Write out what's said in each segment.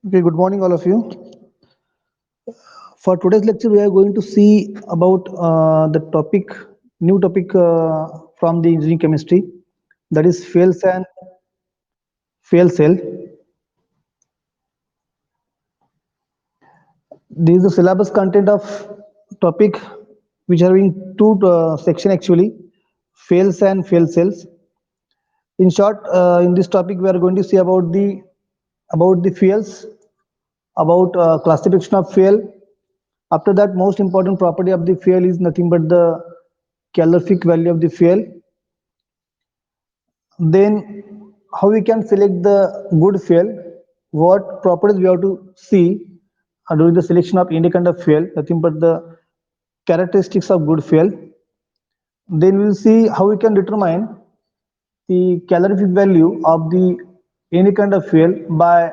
Okay, good morning, all of you. For today's lecture, we are going to see about the topic, new topic from the engineering chemistry, that is fuels and fuel cell. This is the syllabus content of topic, which are in two section actually, fuels and fuel cells. In short, in this topic, we are going to see about the fuels, about classification of fuel. After that, most important property of the fuel is nothing but the calorific value of the fuel. Then how we can select the good fuel, what properties we have to see during the selection of any kind of fuel, nothing but the characteristics of good fuel. Then we will see how we can determine the calorific value of the any kind of fuel by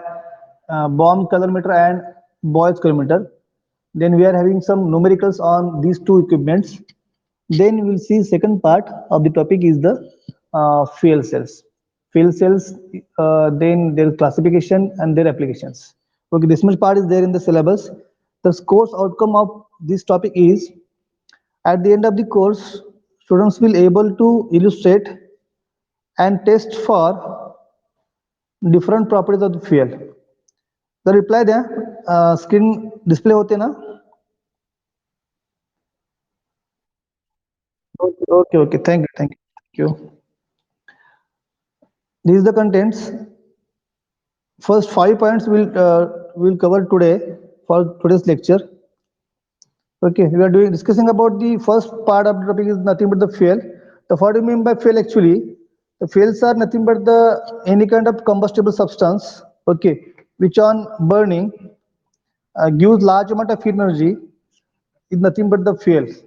bomb calorimeter and Boyce calorimeter. Then we are having some numericals on these two equipments. Then we will see second part of the topic is the fuel cells. Fuel cells, then their classification and their applications. Okay, this much part is there in the syllabus. The course outcome of this topic is at the end of the course, students will able to illustrate and test for different properties of the fuel. The reply there, screen display होते ना? Okay. Thank you. These are the contents. First 5 points will cover today for today's lecture. Okay, we are doing discussing about the first part of the topic is nothing but the fuel. The what do you mean by fuel actually? The fuels are nothing but the any kind of combustible substance. Okay, which on burning gives large amount of energy is nothing but the fuels.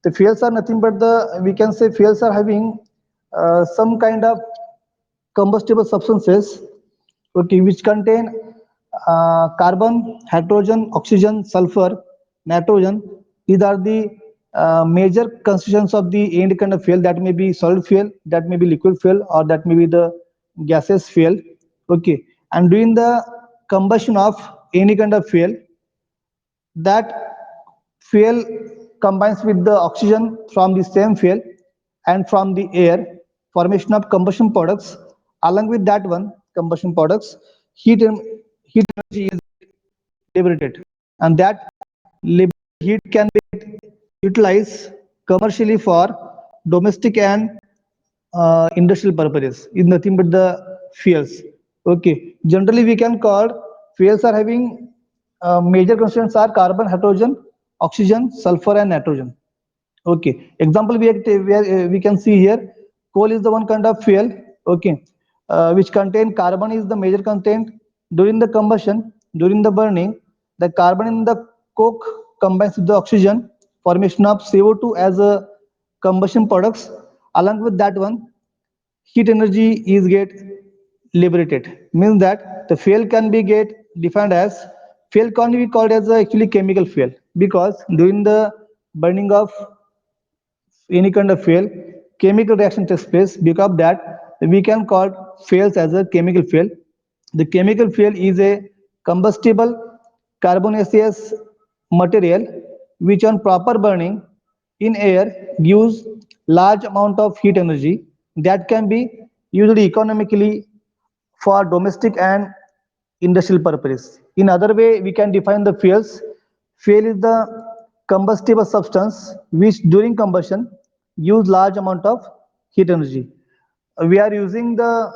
The fuels are nothing but the we can say fuels are having some kind of combustible substances, okay, which contain carbon, hydrogen, oxygen, sulfur, nitrogen. These are the major constituents of the any kind of fuel. That may be solid fuel, that may be liquid fuel, or that may be the gaseous fuel. Okay, and during the combustion of any kind of fuel, that fuel combines with the oxygen from the same fuel and from the air, formation of combustion products. Along with that one combustion products, heat energy is liberated, and that liberated heat can be utilized commercially for domestic and industrial purposes. Is nothing but the fuels. Okay, generally we can call fuels are having major constituents are carbon, hydrogen, oxygen, sulfur and nitrogen. Okay, example we can see here, coal is the one kind of fuel. Okay, which contain carbon is the major content. During the combustion, during the burning, the carbon in the coke combines with the oxygen, formation of CO2 as a combustion products. Along with that one, heat energy is get liberated, means that the fuel can be get defined as fuel can be called as a actually chemical fuel, because during the burning of any kind of fuel, chemical reaction takes place. Because of that, we can call fuels as a chemical fuel. The chemical fuel is a combustible carbonaceous material which on proper burning in air gives large amount of heat energy that can be used economically for domestic and industrial purposes. In other way, we can define the fuels. Fuel is the combustible substance which during combustion use large amount of heat energy. We are using the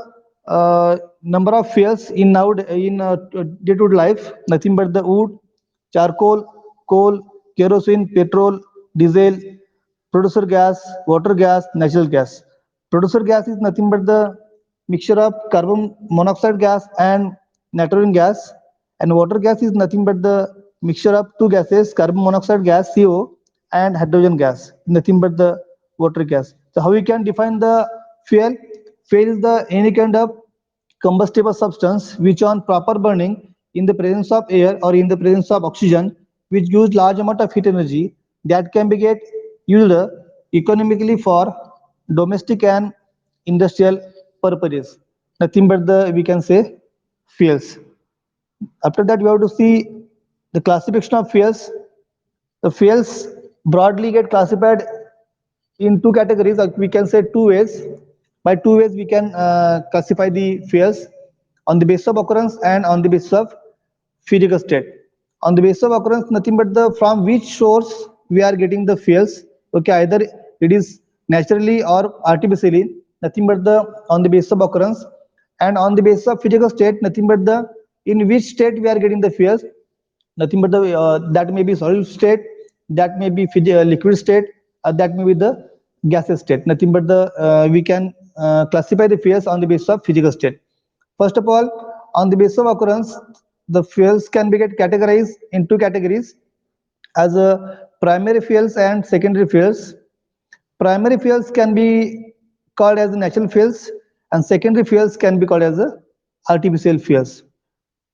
number of fuels in now in day-to-day life, nothing but the wood, charcoal, coal, kerosene, petrol, diesel, producer gas, water gas, natural gas. Producer gas is nothing but the mixture of carbon monoxide gas and nitrogen gas, and water gas is nothing but the mixture of two gases, carbon monoxide gas CO and hydrogen gas, nothing but the water gas. So how we can define the fuel? Fuel is the any kind of combustible substance which on proper burning in the presence of air or in the presence of oxygen, which gives large amount of heat energy that can be get used economically for domestic and industrial purposes. Nothing but the we can say fuels. After that, we have to see the classification of fuels. The fuels broadly get classified in two categories, or we can say two ways. By two ways, we can classify the fuels on the basis of occurrence and on the basis of physical state. On the basis of occurrence, nothing but the from which source we are getting the fuels. Okay, either it is naturally or artificially. Nothing but the on the basis of occurrence, and on the basis of physical state, nothing but the in which state we are getting the fuels. Nothing but the that may be solid state, that may be liquid state, that may be the gaseous state. Nothing but the we can classify the fuels on the basis of physical state. First of all, on the basis of occurrence, the fuels can be get categorized in two categories as a primary fuels and secondary fuels. Primary fuels can be called as natural fuels, and secondary fuels can be called as artificial fuels.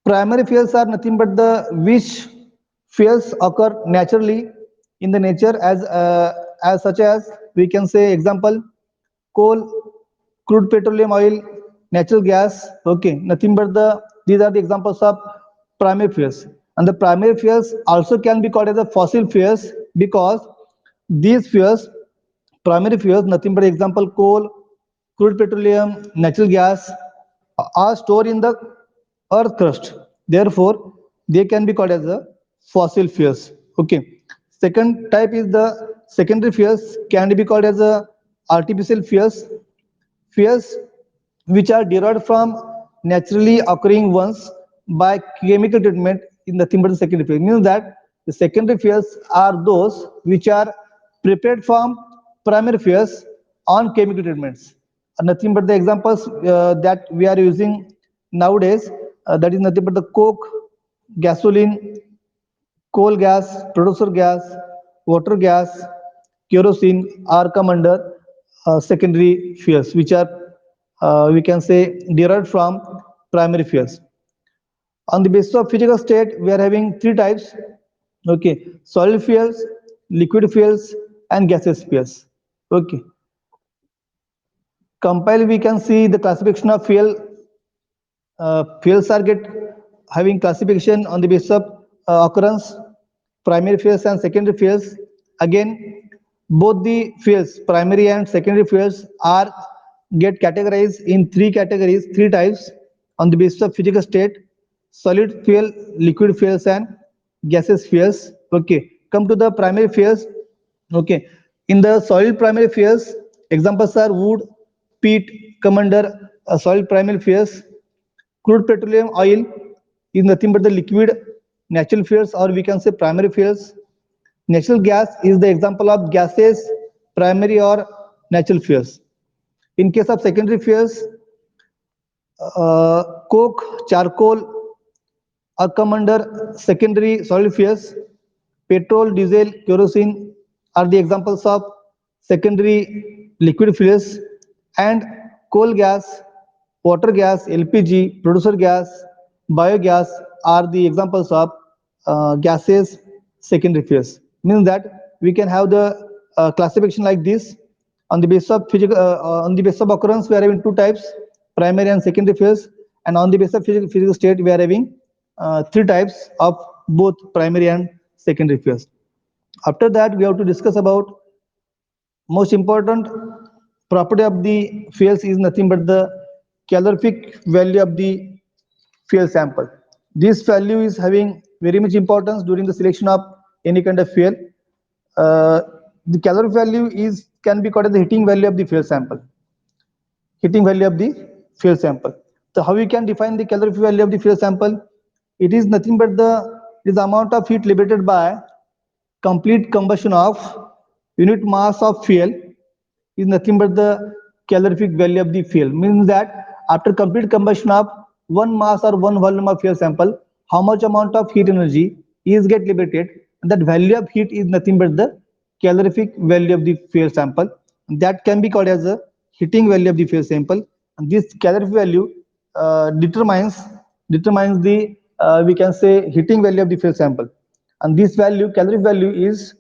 Primary fuels are nothing but the which fuels occur naturally in the nature, as such as we can say example coal, crude petroleum oil, natural gas. Okay, nothing but the these are the examples of primary fuels. And the primary fuels also can be called as the fossil fuels because these fuels, primary fuels, nothing but example coal, crude petroleum, natural gas are stored in the earth crust. Therefore, they can be called as a fossil fuels. Okay. Second type is the secondary fuels can be called as a artificial fuels. Fuels which are derived from naturally occurring ones by chemical treatment in nothing but the secondary fuels. Means that the secondary fuels are those which are prepared from primary fuels on chemical treatments. Nothing but the examples that we are using nowadays, that is nothing but the coke, gasoline, coal gas, producer gas, water gas, kerosene are come under secondary fuels, which are we can say derived from primary fuels. On the basis of physical state, we are having three types. Okay, solid fuels, liquid fuels, and gaseous fuels. Okay, compile we can see the classification of fuels are get having classification on the basis of occurrence, primary fuels and secondary fuels. Again, both the fuels, primary and secondary fuels, are get categorized in three categories, three types on the basis of physical state: solid fuel, liquid fuels, and gaseous fuels. Okay, come to the primary fuels. Okay, in the solid primary fuels, examples are wood, peat, come under solid primary fuels. Crude petroleum oil is nothing but the liquid natural fuels, or we can say primary fuels. Natural gas is the example of gases, primary or natural fuels. In case of secondary fuels, coke, charcoal are come under secondary solid fuels. Petrol, diesel, kerosene are the examples of secondary liquid fuels, and coal gas, water gas, LPG, producer gas, biogas are the examples of gases secondary fuels. Means that we can have the classification like this. On the basis of physical, on the basis of occurrence, we are having two types: primary and secondary fuels, and on the basis of physical state, we are having three types of both primary and secondary fuels. After that, we have to discuss about most important property of the fuels is nothing but the calorific value of the fuel sample. This value is having very much importance during the selection of any kind of fuel. Uh, the calorific value is can be called as the heating value of the fuel sample. Heating value of the fuel sample. So how we can define the calorific value of the fuel sample? It is nothing but the amount of heat liberated by complete combustion of unit mass of fuel is nothing but the calorific value of the fuel. Means that after complete combustion of one mass or one volume of fuel sample, how much amount of heat energy is get liberated, and that value of heat is nothing but the calorific value of the fuel sample. And that can be called as a heating value of the fuel sample. And this calorific value determines the we can say heating value of the fuel sample. And this value, calorific value, is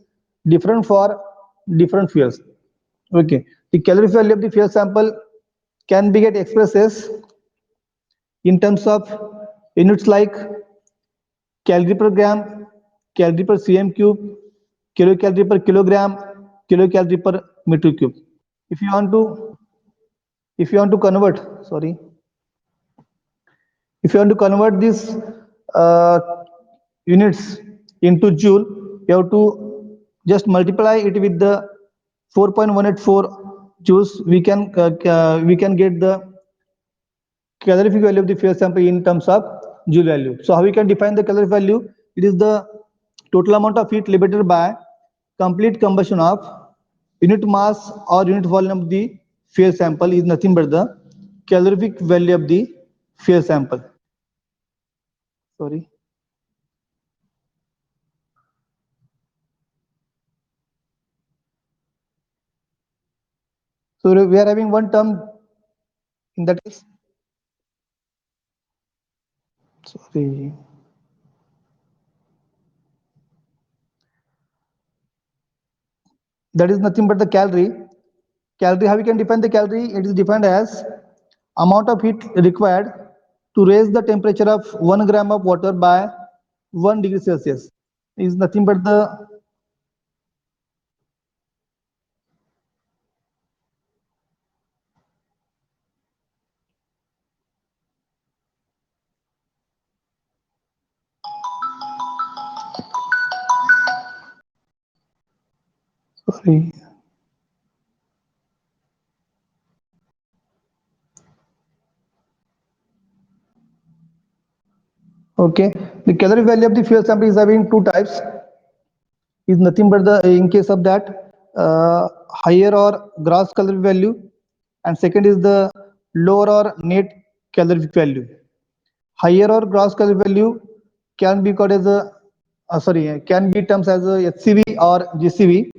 different for different fuels. Okay, the calorific value of the fuel sample can be get expressed as in terms of units like calorie per gram, calorie per cm cube, kilocalorie per kilogram, kilocalorie per meter cube. If you want to convert, sorry, if you want to convert these uh, units into joule, you have to just multiply it with the 4.184 joules. We can get the calorific value of the phase sample in terms of joule value. So how we can define the calorific value? It is the total amount of heat liberated by complete combustion of unit mass or unit volume of the phase sample is nothing but the calorific value of the phase sample. Sorry. So we are having one term in that case. Sorry. That is nothing but the calorie. Calorie, how we can define the calorie? It is defined as amount of heat required to raise the temperature of 1 gram of water by 1 degree Celsius. Is nothing but the sorry. Okay, the calorie value of the fuel sample is having two types. Is nothing but the in case of that higher or gross calorific value, and second is the lower or net calorific value. Higher or gross calorific value can be called as a can be terms as a HCV or GCV.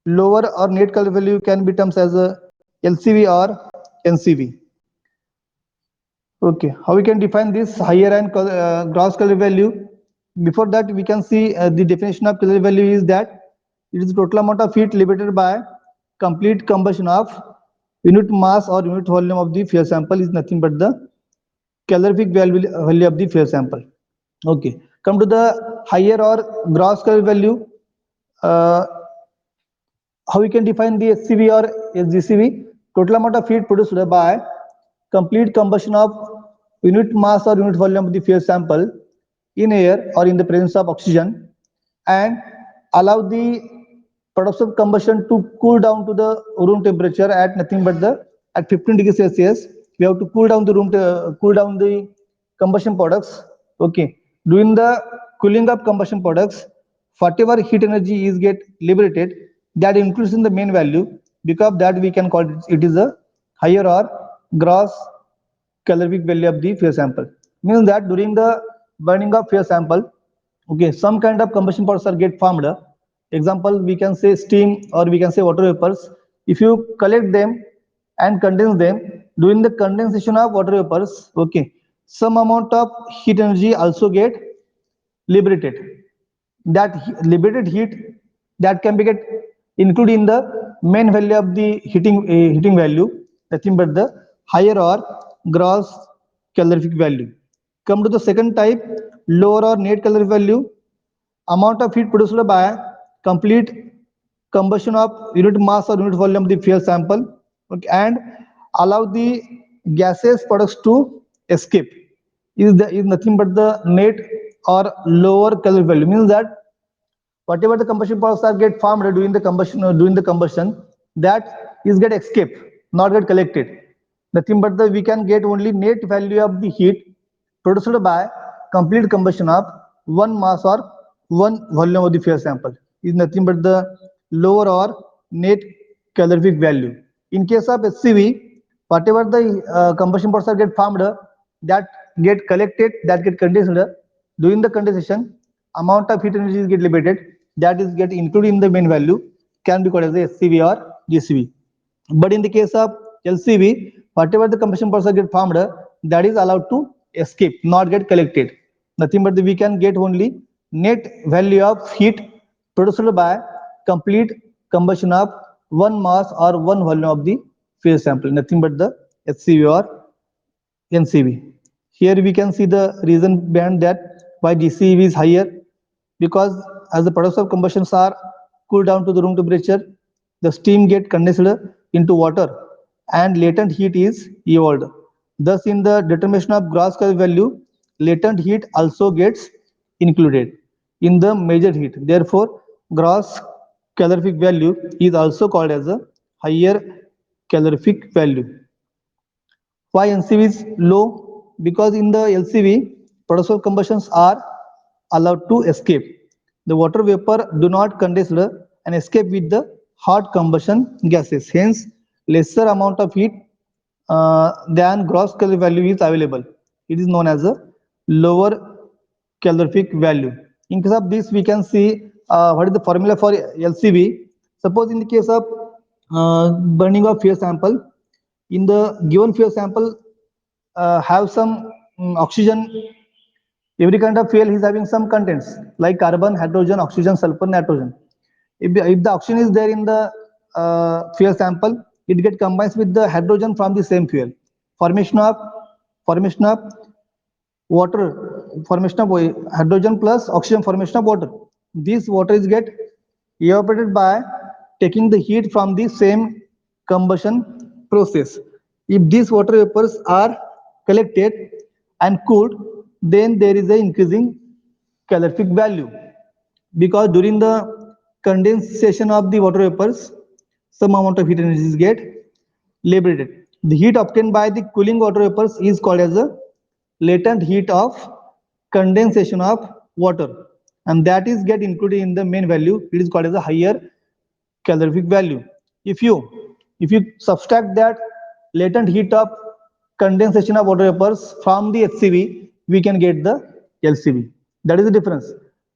Lower or net calorific value can be terms as a LCV or NCV. Okay, how we can define this higher and gross calorific value? Before that, we can see the definition of calorific value is that it is the total amount of heat liberated by complete combustion of unit mass or unit volume of the fuel sample is nothing but the calorific value of the fuel sample. Okay, come to the higher or gross calorific value. Uh, how we can define the HCV or SGCV? Total amount of heat produced by complete combustion of unit mass or unit volume of the fuel sample in air or in the presence of oxygen, and allow the products of combustion to cool down to the room temperature at nothing but the at 15 degrees Celsius. We have to cool down the cool down the combustion products. Okay, during the cooling of combustion products, whatever heat energy is get liberated, that includes in the main value. Because of that we can call it is a higher or gross calorific value of the fuel sample. Means that during the burning of fuel sample, okay, some kind of combustion products are get formed. Example, we can say steam or we can say water vapors. If you collect them and condense them, during the condensation of water vapors, okay, some amount of heat energy also get liberated. That liberated heat that can be get included in the main value of the heating value, nothing but the higher or gross calorific value. Come to the second type, lower or net calorific value. Amount of heat produced by complete combustion of unit mass or unit volume of the fuel sample, okay, and allow the gaseous products to escape is nothing but the net or lower calorific value. Means that whatever the combustion products are get formed during the combustion, that is get escape, not get collected. Nothing but the we can get only net value of the heat produced by complete combustion of one mass or one volume of the fuel sample is nothing but the lower or net calorific value. In case of HCV, whatever the combustion products are get formed, that get collected, that get condensed. During the condensation, amount of heat energy is get liberated, that is get included in the main value, can be called as the SCV or GCV. But in the case of LCV, whatever the combustion process get formed, that is allowed to escape, not get collected. Nothing but we can get only net value of heat produced by complete combustion of one mass or one volume of the fuel sample. Nothing but the HCV or NCV. Here we can see the reason behind that. why GCEV is higher? Because as the products of combustions are cooled down to the room temperature, the steam get condensed into water and latent heat is evolved. Thus, in the determination of gross calorific value, latent heat also gets included in the measured heat. Therefore, gross calorific value is also called as a higher calorific value. Why NCV is low? Because in the LCV, products of combustions are allowed to escape. The water vapor do not condense and escape with the hot combustion gases. Hence, lesser amount of heat than gross calorific value is available. It is known as a lower calorific value. In case of this, we can see what is the formula for LCV. Suppose in the case of burning of fuel sample, in the given fuel sample have some oxygen. Every kind of fuel is having some contents like carbon, hydrogen, oxygen, sulfur, nitrogen. If the oxygen is there in the fuel sample, it get combines with the hydrogen from the same fuel. Formation of water, formation of hydrogen plus oxygen, formation of water. This water is get evaporated by taking the heat from the same combustion process. If these water vapors are collected and cooled, then there is a increasing calorific value, because during the condensation of the water vapors, some amount of heat energies get liberated. The heat obtained by the cooling water vapors is called as a latent heat of condensation of water, and that is get included in the main value. It is called as a higher calorific value. If you subtract that latent heat of condensation of water vapors from the HCV, we can get the LCV. That is the difference.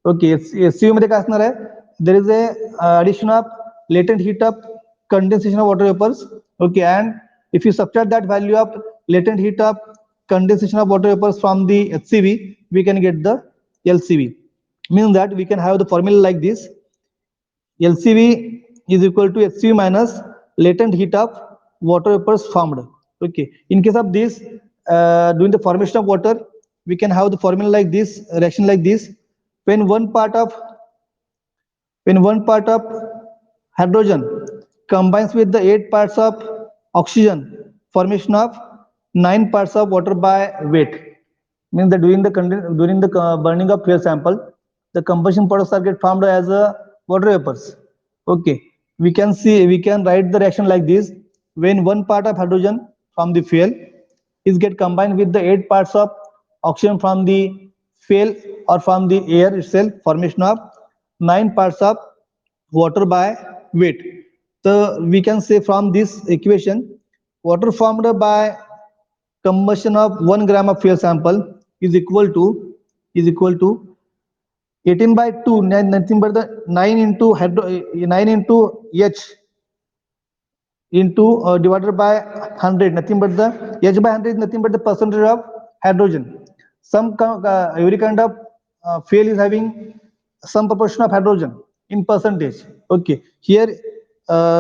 Okay, HCV मध्ये काय असणार आहे? There is a addition of latent heat of condensation of water vapors. Okay, and if you subtract that value of latent heat of condensation of water vapors from the HCV, we can get the LCV. Means that we can have the formula like this: LCV is equal to HCV minus latent heat of water vapors formed. Okay. In case of this, during the formation of water, we can have the formula like this, reaction like this. When one part of hydrogen combines with the 8 parts of oxygen, formation of 9 parts of water by weight. Means that during the burning of fuel sample, the combustion products are get formed as water vapors. Okay, we can write the reaction like this: when one part of hydrogen from the fuel is get combined with the 8 parts of oxygen from the fuel or from the air itself, formation of 9 parts of water by weight. So we can say from this equation, water formed by combustion of 1 gram of fuel sample is equal to 18 by 2, nothing but the 9 into 9 into H into divided by 100, nothing but the H by 100 is nothing but the percentage of hydrogen. Every kind of fuel is having some proportion of hydrogen in percentage. Okay, here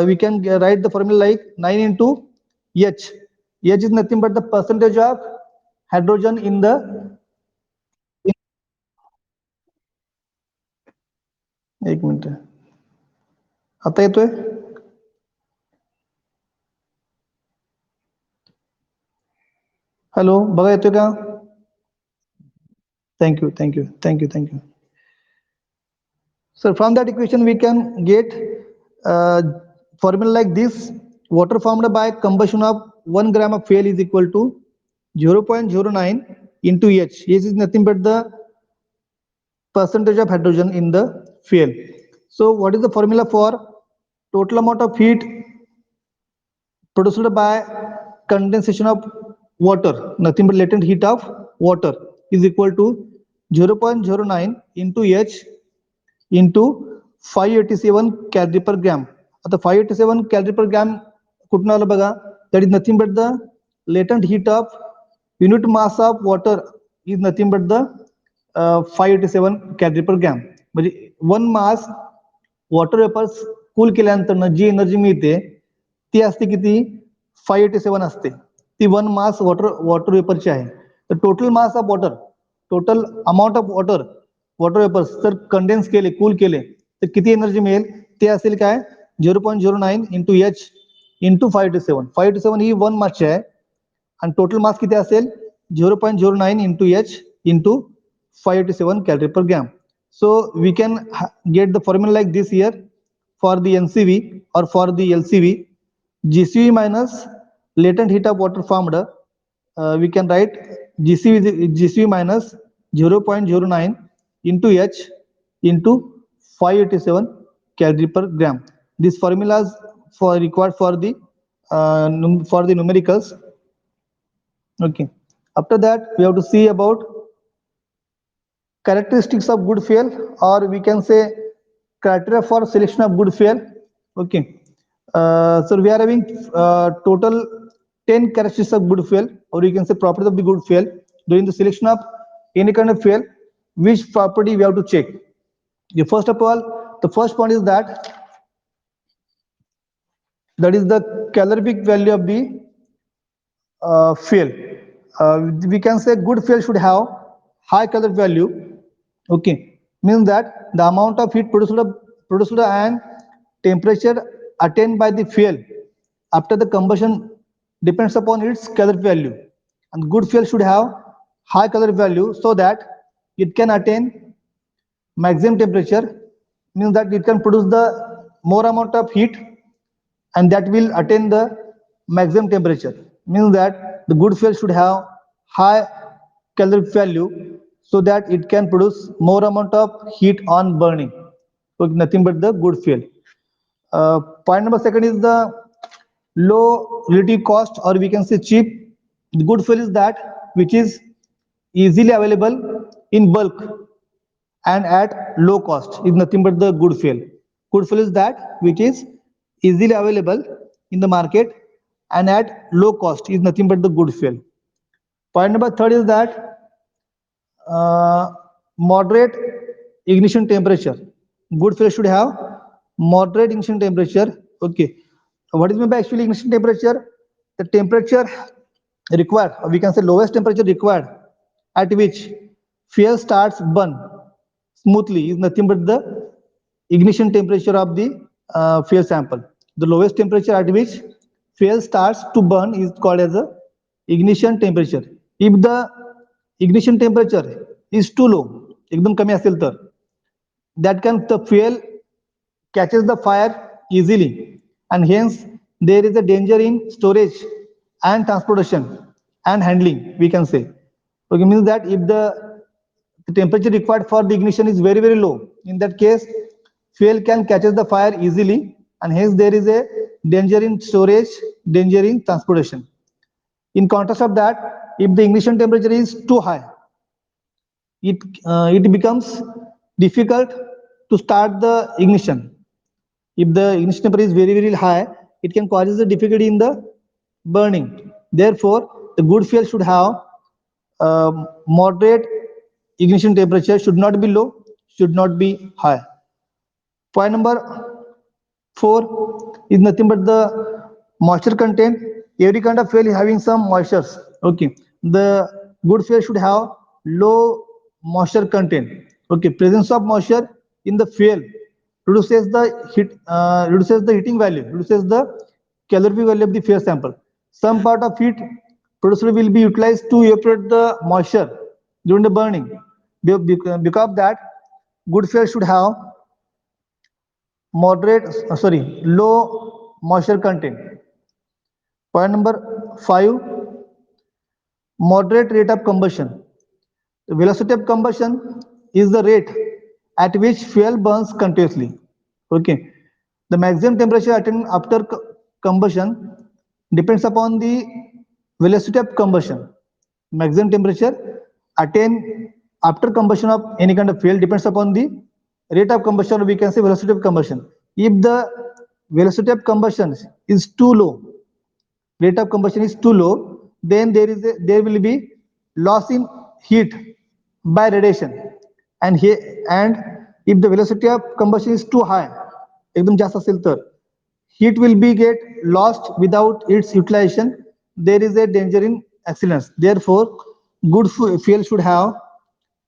we can write the formula like 9 into H. H is nothing but the percentage of hydrogen in the. एक minute, आता येतोय? Hello, बघा येतोय का? Thank you. So from that equation we can get formula like this: water formed by combustion of 1 gram of fuel is equal to 0.09 into H. H is nothing but the percentage of hydrogen in the fuel. So what is the formula for total amount of heat produced by condensation of water, nothing but latent heat of water, is equal to 0.09 into H into 587 calorie per gram. आता 587 calorie per gram कुठून आलं बघा? That is nothing but the latent heat of unit mass of water is nothing but the 587 calorie per gram. म्हणजे 1 mass water vapours cool केल्यानंतर जी energy मिळते ती असते किती? 587 असते. ती 1 मास वॉटर वेपरची आहे. तर total mass of water total amount of water vapours जर कंडेन्स केले, कूल केले तर किती एनर्जी मिळेल, ते असेल काय 0.09 इंटू एच इंटू 527. 527 ही 1 मासची आहे आणि टोटल मास किती असेल 0.09 into H into 587 calorie per gram. So we can get the formula like this here for the NCV or for the LCV. GCV minus latent heat of water formed, we can write GCV minus 0.09 into H into 587 calorie per gram. These formulas for required for the numericals. Okay. After that, we have to see about characteristics of good fuel, or we can say criteria for selection of good fuel. Okay. So we are having total 10 characteristics of good fuel, or you can say properties of the good fuel. During the selection of any kind of fuel, which property we have to check? First of all, the first point is that is the calorific value of the fuel. We can say good fuel should have high calorific value. Okay, means that the amount of heat produced and temperature attained by the fuel after the combustion depends upon its calorific value, and good fuel should have high calorific value so that it can attain maximum temperature, means that it can produce the more amount of heat and that will attain the maximum temperature, means that the good fuel should have high calorific value so that it can produce more amount of heat on burning. So nothing but the good fuel. Point number second is the low relative cost, or we can say cheap. The good fuel is that which is easily available in bulk and at low cost, is nothing but the good fuel. Good fuel is that which is easily available in the market and at low cost, is nothing but the good fuel. Point number third is that moderate ignition temperature. Good fuel should have moderate ignition temperature. Okay, what is meant by actually ignition temperature? The temperature required, or we can say lowest temperature required at which fuel starts burn smoothly, is nothing but the ignition temperature of the fuel sample. The lowest temperature at which fuel starts to burn is called as a ignition temperature. If the ignition temperature is too low, एकदम कमी असेल तर, that can the fuel catches the fire easily, and hence there is a danger in storage and transportation and handling, we can say. Okay, means that if the temperature required for the ignition is very low, in that case fuel can catches the fire easily, and hence there is a danger in storage, danger in transportation. In contrast of that, if the ignition temperature is too high, it becomes difficult to start the ignition. If the ignition temperature is very high, it can cause a difficulty in the burning. Therefore, the good fuel should have moderate ignition temperature, should not be low, should not be high. Point number 4 is nothing but the moisture content. Every kind of fuel is having some moistures. Okay, the good fuel should have low moisture content. Okay, presence of moisture in the fuel reduces the heating value, reduces the calorific value of the fuel sample. Some part of heat produced will be utilized to evaporate the moisture during the burning. Because of that, good fuel should have low moisture content. Point number 5, moderate rate of combustion. The velocity of combustion is the rate at which fuel burns continuously. Okay, the maximum temperature attained after combustion depends upon the velocity of combustion. Maximum temperature attained after combustion of any kind of fuel depends upon the rate of combustion, or we can say velocity of combustion. If the velocity of combustion is too low, rate of combustion is too low, then there will be loss in heat by radiation, and if the velocity of combustion is too high, एकदम जास्त असेल तर, heat will be get lost without its utilization. There is a danger in accidents. Therefore, good fuel should have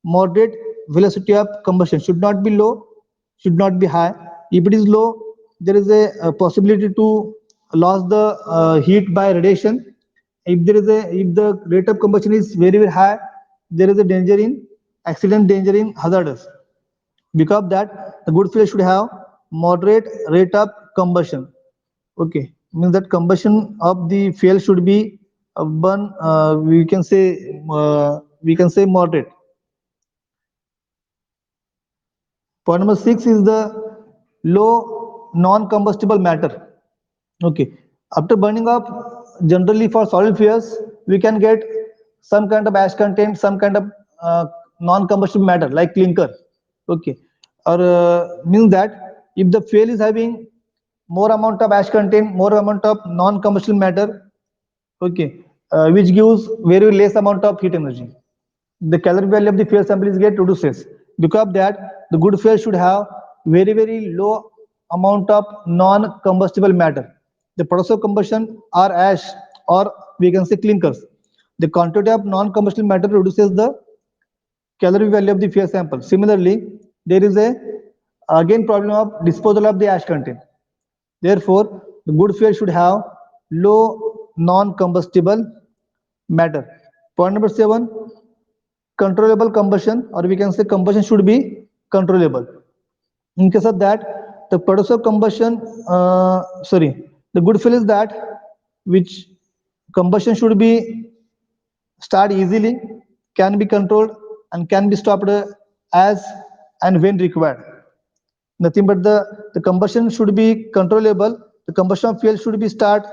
moderate velocity of combustion, should not be low, should not be high. If it is low, there is a possibility to lose the heat by radiation. If the rate of combustion is very high, there is a danger in accident, danger in hazardous. Because of that, the good fuel should have moderate rate of combustion. Okay, means that combustion of the fuel should be burn. We can say moderate. Point number 6 is the low non-combustible matter. Okay, after burning up, generally for solid fuels, we can get some kind of ash content, some kind of non-combustible matter like clinker. Okay, or means that if the fuel is having more amount of ash content, more amount of non-combustible matter, okay, which gives very less amount of heat energy, the calorie value of the fuel sample is get reduces. Because of that, the good fuel should have very low amount of non-combustible matter. The products of combustion are ash, or we can say clinkers. The quantity of non-combustible matter reduces the calorie value of the fuel sample. Similarly, there is a again problem of disposal of the ash content. Therefore, the good fuel should have low non-combustible matter. Point number 7, controllable combustion, or we can say combustion should be controllable. In case of that, the products of combustion, the good fuel is that which combustion should be start easily, can be controlled, and can be stopped as and when required. Nothing but the combustion should be controllable. The combustion of fuel should be start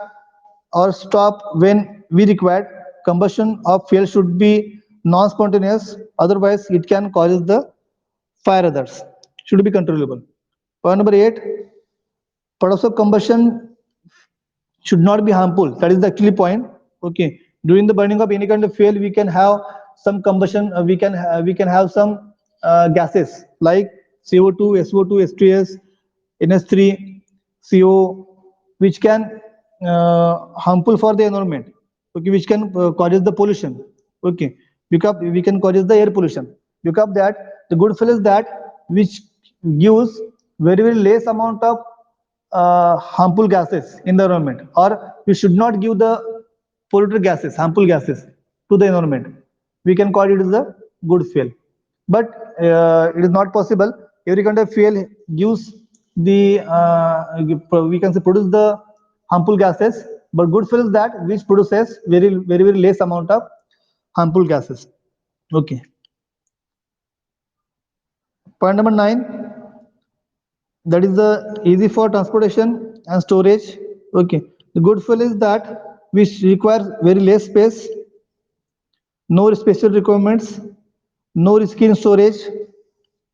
or stop when we require. Combustion of fuel should be non-spontaneous, otherwise it can cause the fire others. Should be controllable. Point number 8, products of combustion should not be harmful. That is the actually point. Okay, during the burning of any kind of fuel, we can have some combustion. We can have some gases like CO2, SO2, H2S, NH3, CO, which can harmful for the environment. Okay, which can causes the pollution. Okay, because we can causes the air pollution. Because of that, the good fuel is that which gives very less amount of harmful gases in the environment, or we should not give the polluted gases, harmful gases to the environment. We can call it as a good fuel. But it is not possible. Every kind of fuel gives the we can say produce the harmful gases, but good fuel is that which produces very less amount of harmful gases. Okay. Point number 9, that is the easy for transportation and storage. Okay, the good fuel is that which requires very less space, no special requirements, no risky in storage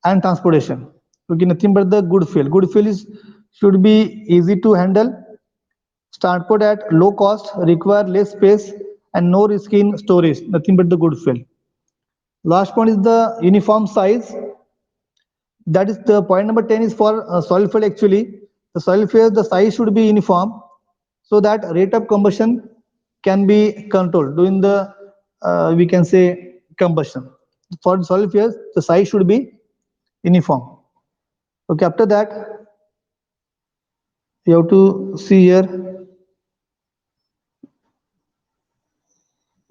and transportation. Okay, nothing but the good fuel. Good fuel is should be easy to handle, transport at low cost, require less space, and no risk in storage. Nothing but the good fuel. Last point is the uniform size. That is the point number 10 is for solid fuel. Actually, the solid fuel, the size should be uniform, so that rate of combustion can be controlled during the we can say combustion. For solid fuels, the size should be uniform. Okay, after that you have to see here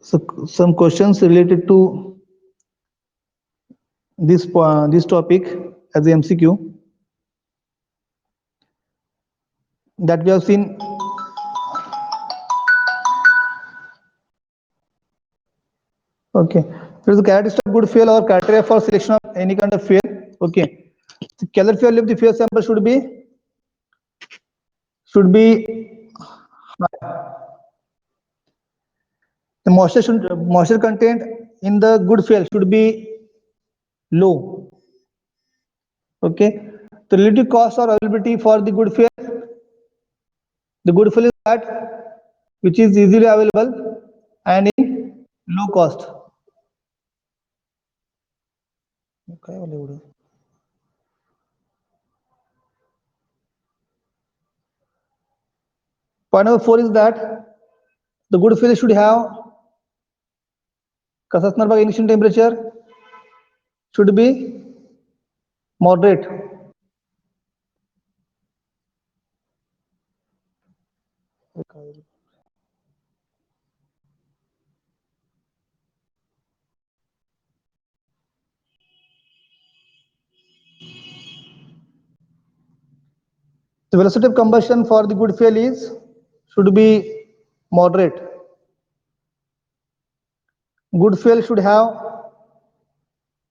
some questions related to this topic as a MCQ that we have seen. Okay, there is a characteristic of good fuel or criteria for selection of any kind of fuel. Okay, the calorie fuel of the fuel sample should be the moisture content in the good fuel should be low. Okay, the relative cost or availability for the good fuel. The good fuel is that which is easily available and in low cost. Point number 4 is that the good fuel should have कसा असणार बघा ignition temperature should be moderate. The velocity of combustion for the good fuel is should be moderate. Good fuel should have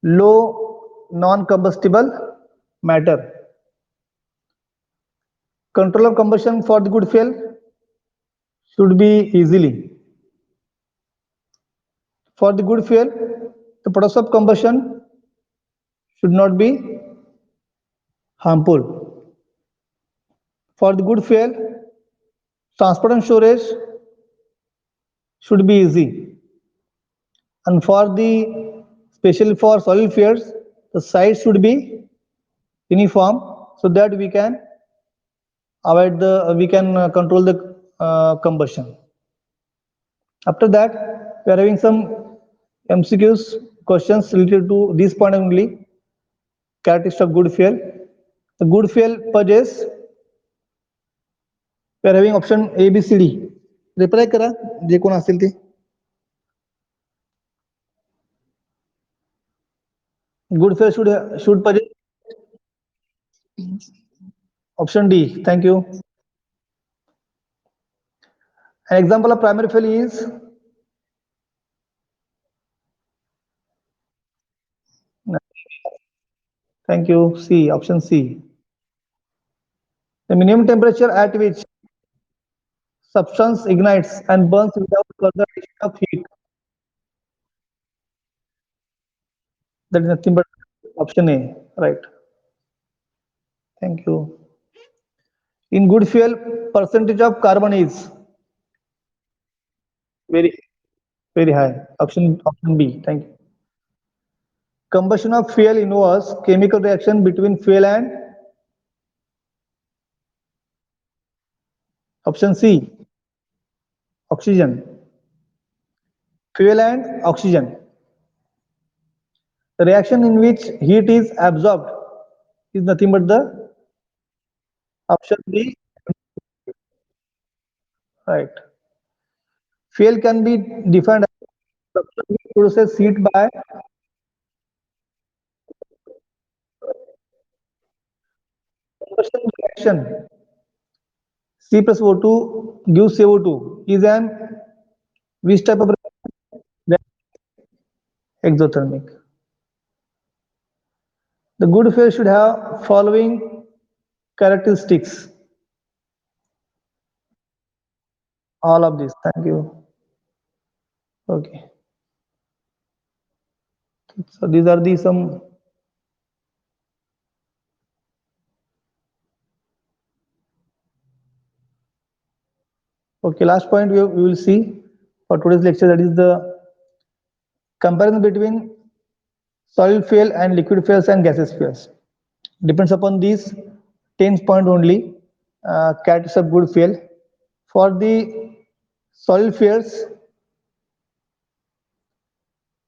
low non-combustible matter. Control of combustion for the good fuel should be easily. For the good fuel, the process of combustion should not be harmful. For the good fuel, transport and storage should be easy. And for the, especially for solid fuels, the size should be uniform so that we can avoid we can control the combustion. After that, we are having some MCQs questions related to this point only. Characteristics of good fuel. The good fuel purchase. We are having option A, B, C, D. Reply करा जे कोण असेल ते. Good fuel should purchase. Option D. Thank you. An example of primary fuel is thank you. C. Option C. The minimum temperature at which substance ignites and burns without further addition of heat. That is nothing but option A. Right. Thank you. In good fuel, percentage of carbon is very very high. Option B. Thank you. Combustion of fuel involves chemical reaction between fuel and option C. Oxygen. Fuel and oxygen. The reaction in which heat is absorbed is nothing but the option B. Right. Fuel can be defined as substance which produces heat by combustion reaction. C plus O2 gives CO2 is an which type of reaction? Exothermic. The good fuel should have following characteristics. All of this. Thank you. Okay. So these are the some. Okay, last point we will see for today's lecture, that is the comparison between solid fuel and liquid fuels and gaseous fuels. Depends upon these 10 point only, characteristics of good fuel. For the solid fuels,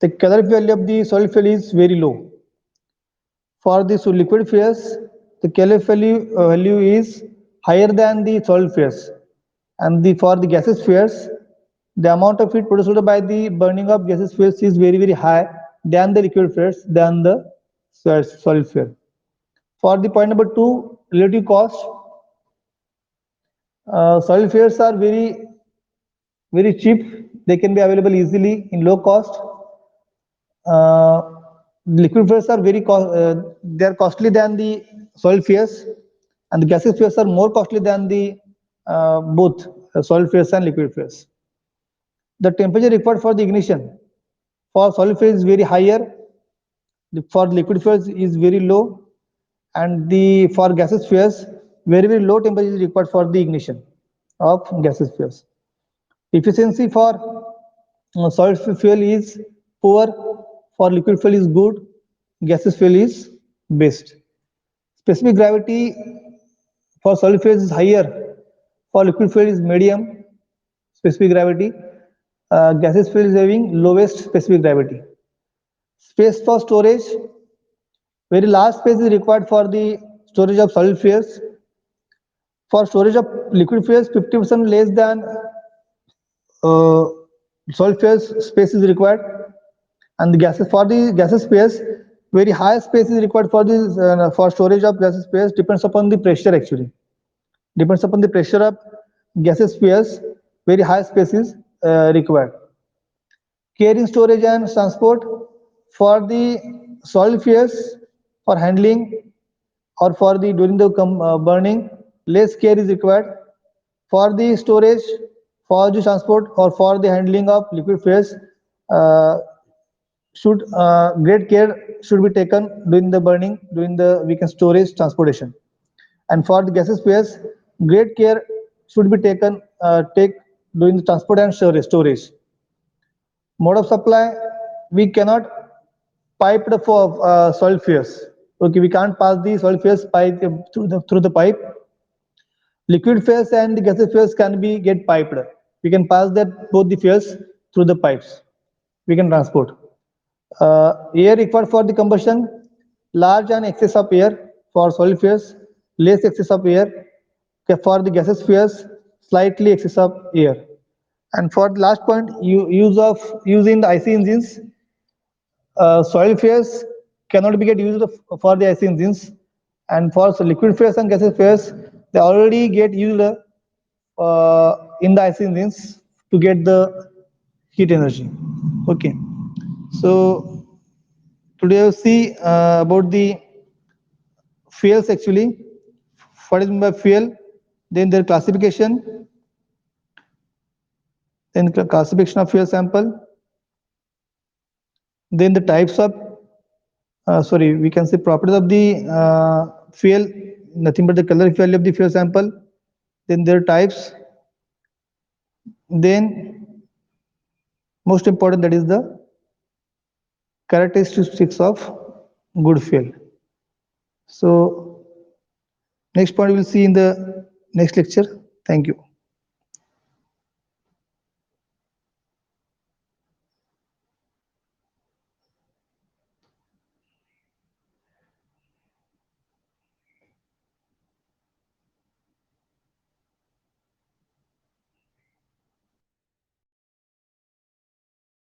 the caloric value of the solid fuel is very low. For the liquid fuels, the caloric value is higher than the solid fuels. And for the gaseous fuels, the amount of heat produced by the burning of gaseous fuels is very high than the liquid fuels, than the solid fuel. For the point number 2, relative cost, solid fuels are very cheap. They can be available easily in low cost. Liquid fuels are they are costly than the solid fuels, and the gaseous fuels are more costly than the both solid fuels and liquid fuels. The temperature required for the ignition for solid fuels is very higher, for liquid fuels is very low, and for gaseous fuels very low temperature is required for the ignition of gaseous fuels. Efficiency for solid fuel is poor, for liquid fuel is good, gaseous fuel is best. Specific gravity for solid fuel is higher, for liquid fuel is medium specific gravity, gaseous fuel is having lowest specific gravity. Space for storage, Very large space is required for the storage of solid fuels. For storage of liquid fuels, 50% less than uh, solid fuels space is required, and the gases for the gases space, very high space is required for this for storage of gases space. Depends upon the pressure actually. Depends upon the pressure of gases space. Very high space is required. Carrying, storage and transport for the solid fuels, for handling or for the during the burning, less care is required. For the storage, for the transport or for the handling of liquid fuels, uh, should great care should be taken during the burning, during the we can storage transportation. And for the gases fuels, great care should be taken take during the transport and storage. Mode of supply, we cannot pipe the for solid fuels. Okay, we can't pass the solid fuels pipe through the pipe. Liquid fuels and the gaseous fuels can be get piped. We can pass that both the fuels through the pipes. We can transport. Air required for the combustion, large and excess of air for solid fuels, less excess of air. Okay, for the gaseous fuels, slightly excess of air. And for the last point, using the IC engines, soil fuels cannot be get used for the IC engines, and for liquid fuels and gaseous fuels, they already get used in the IC engines to get the heat energy. Okay, so today we'll see about the fuels actually. What is meant by fuel? Then their classification, then classification of fuel sample, then the types of sorry, we can say properties of the fuel, nothing but the color value of the fuel sample, then their types, then most important, that is the characteristics of good fuel. So next point we will see in the next lecture. Thank you.